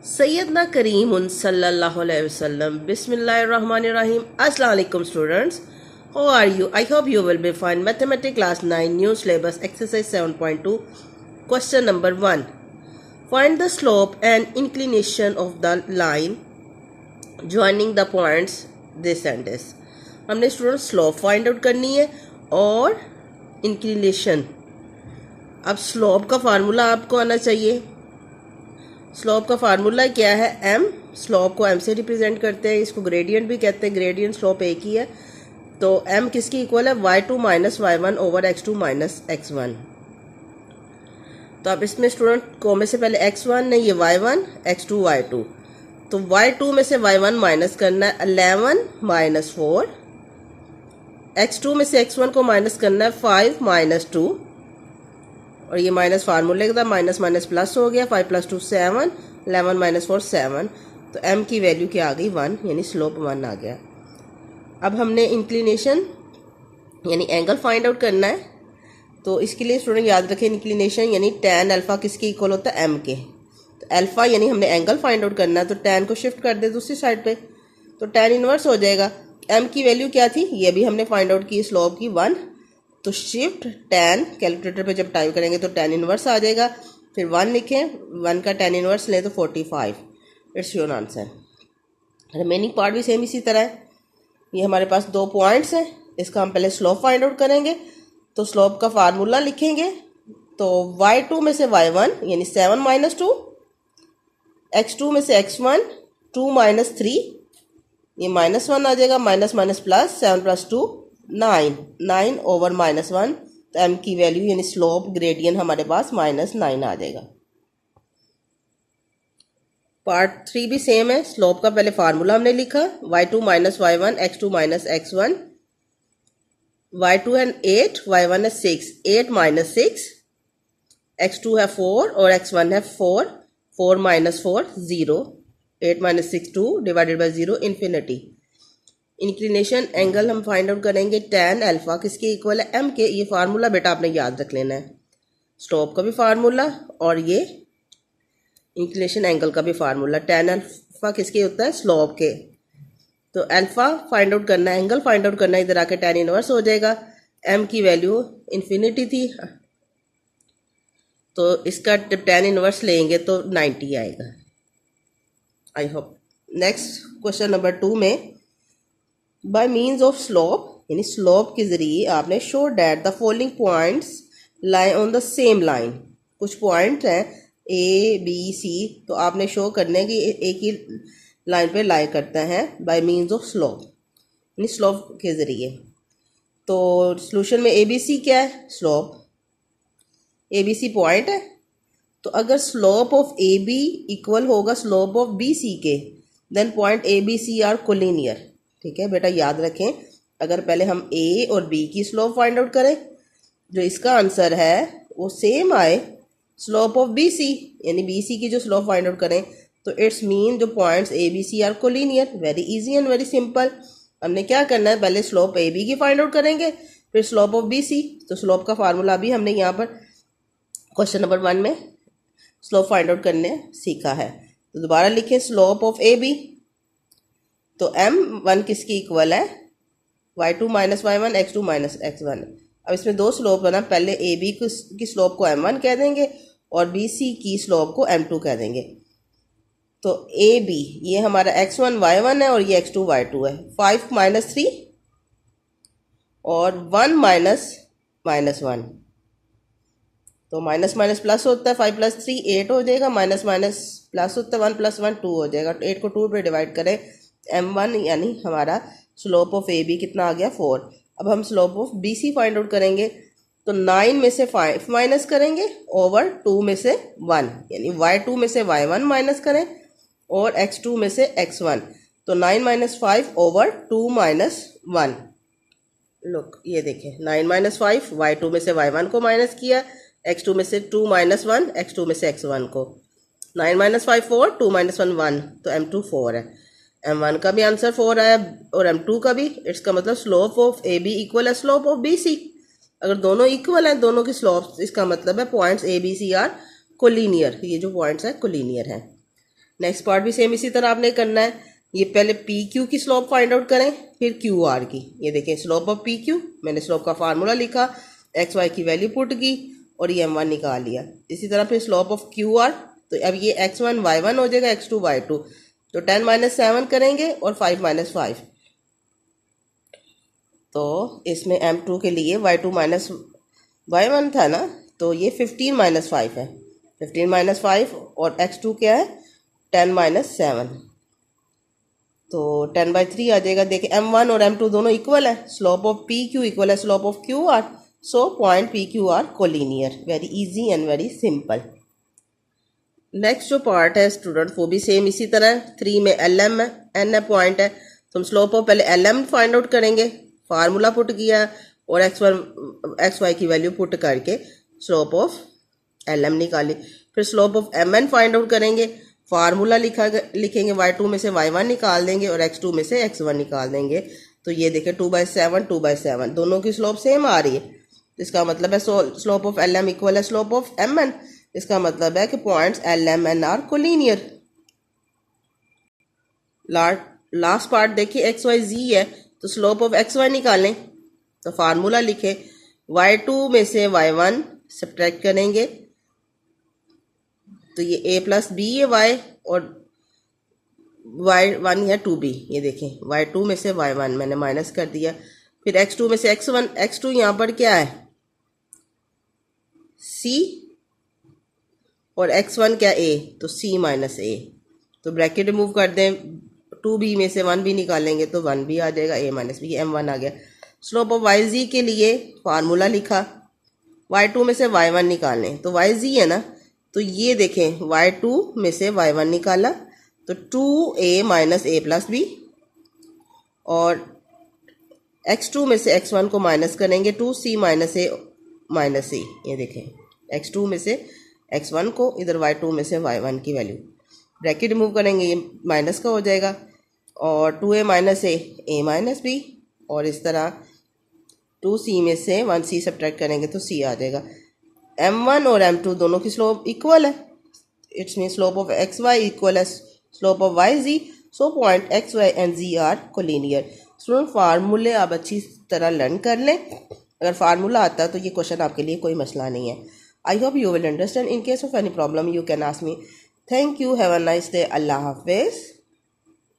सैयदना करीम सल्लल्लाहु अलैहि वसल्लम बिस्मिल्लाहिर्रहमानिर्रहीम। अस्सलाम वालेकुम students, how are you? I hope you will be fine. Mathematics class 9 new syllabus exercise 7.2 question number 1. Find the slope and inclination of the line joining the points this and this. हमने student slope find out करनी है और inclination. अब slope का formula आपको आना चाहिए। Slope का फार्मूला क्या है? m। स्लोप को m से रिप्रेजेंट करते हैं, इसको ग्रेडियंट भी कहते हैं। ग्रेडियंट स्लोप एक ही है, तो m किसकी इक्वल है? y2 minus y1 over x2 minus x1। तो अब इसमें स्टूडेंट को में से पहले x1 नहीं, ये y1, x2 y2। तो y2 में से y1 माइनस करना है 11 माइनस 4, x2 में से x1 को माइनस करना है 5 माइनस 2, और ये माइनस फार्मूले का माइनस माइनस प्लस हो गया। 5 प्लस 2 7, 11 माइनस 4 7। तो m की वैल्यू क्या आ गई? 1, यानी स्लोप 1 आ गया। अब हमने इंक्लिनेशन यानी एंगल फाइंड आउट करना है, तो इसके लिए स्टूडेंट याद रखें इंक्लिनेशन यानी tan अल्फ़ा किसके इक्वल होता है? m के। तो अल्फ़ा यानी हमने एंगल फाइंड आउट करना है, तो tan को शिफ्ट कर दे दूसरी साइड पे, तो tan इनवर्स हो जाएगा। m की वैल्यू क्या थी? ये भी हमने फाइंड आउट की, स्लोप की 1। तो शिफ्ट tan कैलकुलेटर पे जब टाइप करेंगे तो tan इनवर्स आ जाएगा। फिर 1 लिखें, 1 का tan इनवर्स लें तो 45। It's your answer. Remaining part भी सेम इसी तरह है। ये हमारे पास 2 पॉइंट्स हैं, इसका हम पहले स्लोप फाइंड आउट करेंगे। तो स्लोप का फार्मूला लिखेंगे, तो y2 में से y1 यानी 7 माइनस 2, x2 में से x1 2 माइनस 3, ये माइनस 1 आ जाएगा। Minus minus plus 7 plus 2 9, 9 over minus 1। तो m की वैल्यू यानी स्लोप ग्रेडियंट हमारे पास माइनस 9 आ जाएगा। पार्ट 3 भी सेम है। स्लोप का पहले फार्मूला हमने लिखा, y2 minus y1 x2 minus x1। y2 है 8, y1 है 6, 8 माइनस 6, x2 है 4 और x1 है 4, 4 minus 4 0, 8 minus 6 2 divided by 0 infinity. Inclination angle हम फाइंड आउट करेंगे, tan अल्फा किसके इक्वल है? m के। ये फार्मूला बेटा आपने याद रख लेना है, स्लोप का भी फार्मूला और ये इंक्लिनेशन एंगल का भी फार्मूला। tan अल्फा किसके होता है? स्लोप के। तो अल्फा फाइंड आउट करना है, एंगल फाइंड आउट करना है, इधर आके tan इनवर्स हो जाएगा। m की वैल्यू इन्फिनिटी थी, तो इसका tan इनवर्स लेंगे तो 90 आएगा। I hope. Next question number 2 में बाय मीन्स ऑफ स्लोप यानी स्लोप के जरिए आपने show that the following points lie on the same line. कुछ पॉइंट हैं ए बी सी, तो आपने शो करने की एक ही लाइन पे लाई करता है बाय मीन्स ऑफ स्लोप यानी स्लोप के जरिए। तो सॉल्यूशन में ए बी सी क्या है? Slope. A B C point है, तो अगर slope of A B equal होगा स्लोप ऑफ बी सी के, then point A B C are collinear. ठीक है बेटा, याद रखें, अगर पहले हम ए और बी की स्लोप फाइंड आउट करें, जो इसका आंसर है वो सेम आए स्लोप ऑफ बी सी यानी बी सी की जो स्लोप फाइंड आउट करें, तो इट्स मीन जो points A B C are collinear. Very easy and very simple. हमने क्या करना है, पहले स्लोप ए बी की फाइंड आउट करेंगे, फिर स्लोप ऑफ बी सी। तो स्लोप का फार्मूला भी हमने यहाँ पर क्वेश्चन नंबर 1 में स्लोप फाइंड आउट करने सीखा है। तो दोबारा लिखें, स्लोप ऑफ ए बी, तो m1 किसकी इक्वल है? y2 minus y1 x2 minus x1। अब इसमें 2 स्लोप है ना, पहले ए बी की स्लोप को m1 कह देंगे और बी सी की स्लोप को m2 कह देंगे। तो ए बी ये हमारा x1 y1 है और ये x2 y2 है। 5 माइनस 3 और 1 माइनस माइनस 1, तो माइनस माइनस प्लस होता है। 5 प्लस 3 8 हो जाएगा, माइनस माइनस प्लस होता है, 1 प्लस 1 2 हो जाएगा। 8 को 2 पे डिवाइड करें, m1 यानी हमारा स्लोप ऑफ ए बी कितना आ गया? 4। अब हम slope of B C find out करेंगे, तो 9 में से 5 माइनस करेंगे ओवर 2 में से 1 यानी y2 में से y1 माइनस करें और x2 में से x1, तो 9 माइनस 5 ओवर 2 माइनस 1। लुक ये देखें, 9 माइनस 5 y2 में से y1 को माइनस किया, x2 में से 2 माइनस 1 x2 में से x1 को। 9 माइनस 5 4, 2 माइनस 1 1, तो m2 4 है। m1 का भी आंसर 4 आया और m2 का भी। इसका मतलब slope of A B equal है स्लोप ऑफ बी सी। अगर दोनों इक्वल हैं, दोनों की स्लोप, इसका मतलब है points A B C are collinear. ये जो पॉइंट्स हैं कोलिनियर हैं। नेक्स्ट पार्ट भी सेम इसी तरह आपने करना है। ये पहले पी क्यू की स्लोप फाइंड आउट करें, फिर क्यू आर की। ये देखें स्लोप ऑफ पी क्यू, मैंने स्लोप का फार्मूला लिखा, एक्स वाई की वैल्यू पुट की और ये m1 निकाल लिया। इसी तरह फिर स्लोप ऑफ क्यू आर, तो अब ये x1 y1 हो जाएगा, x2 y2। तो 10 माइनस 7 करेंगे और 5 माइनस 5, तो इसमें m2 के लिए y2 माइनस y1 था ना, तो ये 15 माइनस 5 है। 15 माइनस 5 और x2 क्या है 10 माइनस 7, तो 10/3 आ जाएगा। देखिए m1 और m2 दोनों इक्वल है, slope of P Q equal है slope of Q R, so point P Q R collinear. Very easy and very simple. Next जो पार्ट है स्टूडेंट वो भी सेम इसी तरह है। 3 में एल एम है, एन है पॉइंट है, तो हम स्लोप ऑफ पहले एल एम फाइंड आउट करेंगे, फार्मूला पुट किया और एक्स वाई की वैल्यू पुट करके स्लोप ऑफ एल एम निकाली। फिर slope of M N find out करेंगे, फार्मूला लिखेंगे, y2 में से y1 निकाल देंगे और x2 में से x1 निकाल देंगे। तो ये देखें 2/7 2/7 दोनों की स्लोप सेम आ रही है। इसका मतलब है slope of L M equal है स्लोप ऑफ एम एन। इसका मतलब है कि points L M N are collinear. Last part देखिए एक्स वाई जी है, तो स्लोप ऑफ एक्स वाई निकालें, तो फार्मूला लिखें, y2 में से y1 सब्ट्रैक्ट करेंगे, तो ये a प्लस बी है y और y1 है 2b। ये देखें y2 में से y1 मैंने माइनस कर दिया। फिर x2 में से x1, x2 यहाँ पर क्या है c और x1 क्या a, तो c माइनस a। तो ब्रैकेट रिमूव कर दें, 2b में से 1b निकालेंगे तो 1b आ जाएगा, a माइनस b, m1 आ गया। स्लोप ऑफ yz के लिए फार्मूला लिखा, y2 में से y1 निकालें, तो yz है ना, तो ये देखें y2 में से y1 निकाला तो 2a minus a plus b, और x2 में से x1 को माइनस करेंगे 2c minus a minus c। ये देखें x2 में से x1 को, इधर y2 में से y1 की वैल्यू, ब्रैकेट रिमूव करेंगे, ये माइनस का हो जाएगा, और 2a minus a minus b, और इस तरह 2c में से 1c सब्ट्रैक्ट करेंगे तो c आ जाएगा। m1 और m2 दोनों की स्लोप इक्वल है, it's mean slope of X Y equal है slope of Y G, so point X Y and G are collinear. Student फार्मूले आप अच्छी तरह लर्न कर लें, अगर फार्मूला आता है तो ये क्वेश्चन आपके लिए कोई मसला नहीं है। I hope you will understand. In case of any problem you can ask me. Thank you, have a nice day, अल्लाह हाफिज़।